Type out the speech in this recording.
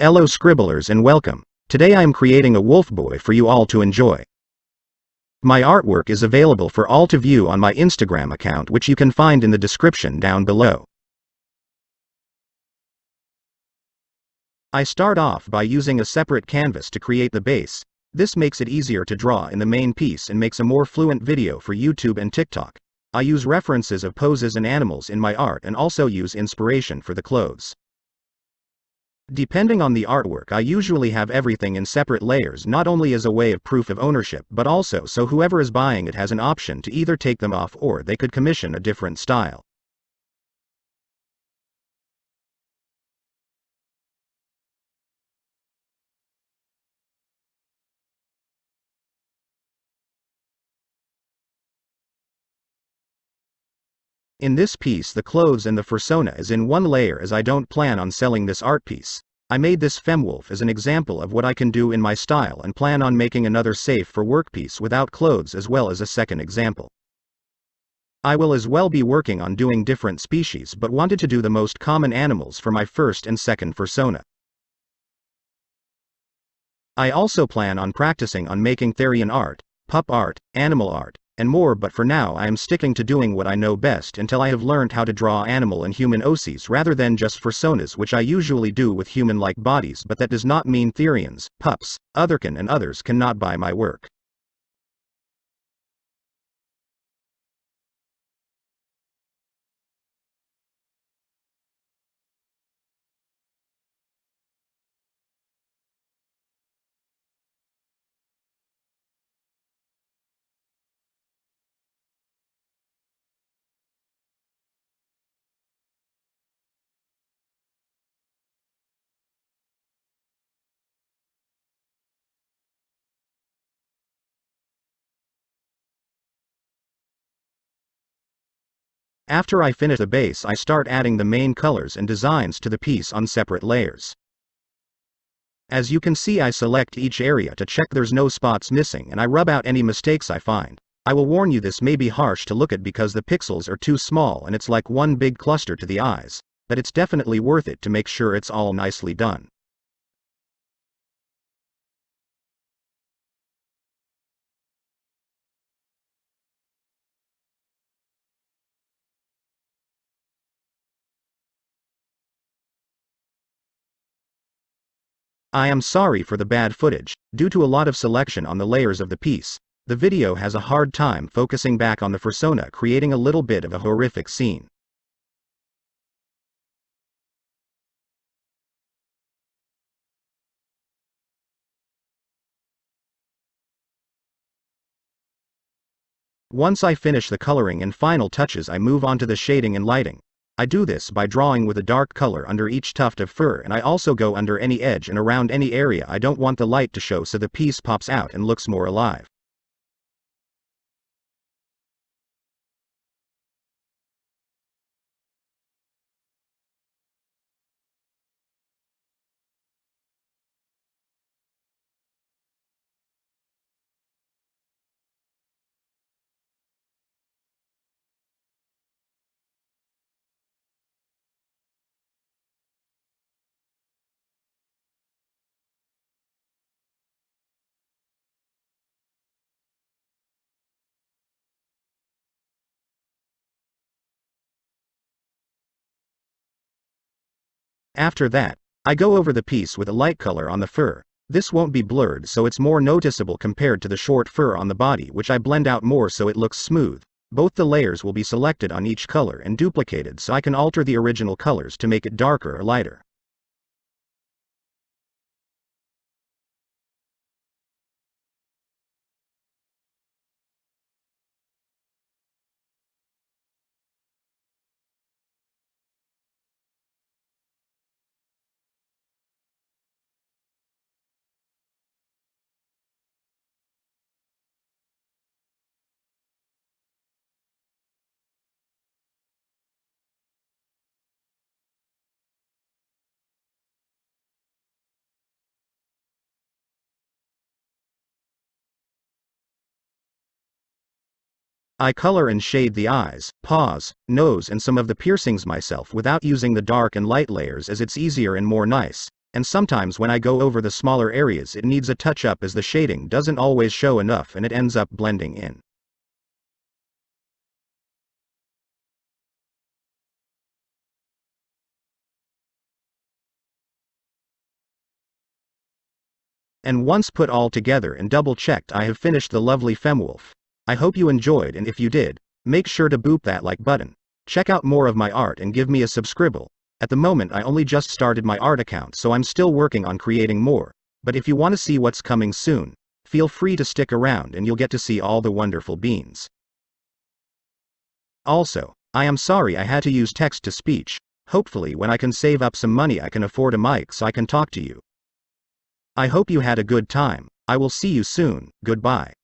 Hello scribblers and welcome. Today I am creating a wolf boy for you all to enjoy. My artwork is available for all to view on my Instagram account, which you can find in the description down below. I start off by using a separate canvas to create the base. This makes it easier to draw in the main piece and makes a more fluent video for YouTube and TikTok. I use references of poses and animals in my art and also use inspiration for the clothes. Depending on the artwork, I usually have everything in separate layers, not only as a way of proof of ownership but also so whoever is buying it has an option to either take them off or they could commission a different style. In this piece the clothes and the fursona is in one layer as I don't plan on selling this art piece. I made this Fem Wolf as an example of what I can do in my style and plan on making another safe for work piece without clothes as well as a second example. I will as well be working on doing different species but wanted to do the most common animals for my first and second fursona. I also plan on practicing on making Therian art, pup art, animal art, and more, but for now I am sticking to doing what I know best until I have learned how to draw animal and human OCs rather than just fursonas, which I usually do with human-like bodies, but that does not mean Therians, pups, otherkin and others cannot buy my work. After I finish the base, I start adding the main colors and designs to the piece on separate layers. As you can see, I select each area to check there's no spots missing and I rub out any mistakes I find. I will warn you, this may be harsh to look at because the pixels are too small and it's like one big cluster to the eyes, but it's definitely worth it to make sure it's all nicely done. I am sorry for the bad footage. Due to a lot of selection on the layers of the piece, the video has a hard time focusing back on the fursona, creating a little bit of a horrific scene. Once I finish the coloring and final touches, I move on to the shading and lighting. I do this by drawing with a dark color under each tuft of fur, and I also go under any edge and around any area I don't want the light to show so the piece pops out and looks more alive. After that, I go over the piece with a light color on the fur. This won't be blurred so it's more noticeable compared to the short fur on the body, which I blend out more so it looks smooth. Both the layers will be selected on each color and duplicated so I can alter the original colors to make it darker or lighter. I color and shade the eyes, paws, nose and some of the piercings myself without using the dark and light layers as it's easier and more nice, and sometimes when I go over the smaller areas it needs a touch up as the shading doesn't always show enough and it ends up blending in. And once put all together and double checked, I have finished the lovely Fem Wolf. I hope you enjoyed, and if you did, make sure to boop that like button. Check out more of my art and give me a subscribe. At the moment I only just started my art account, so I'm still working on creating more, but if you want to see what's coming soon, feel free to stick around and you'll get to see all the wonderful beans. Also, I am sorry I had to use text to speech. Hopefully when I can save up some money I can afford a mic so I can talk to you. I hope you had a good time. I will see you soon. Goodbye.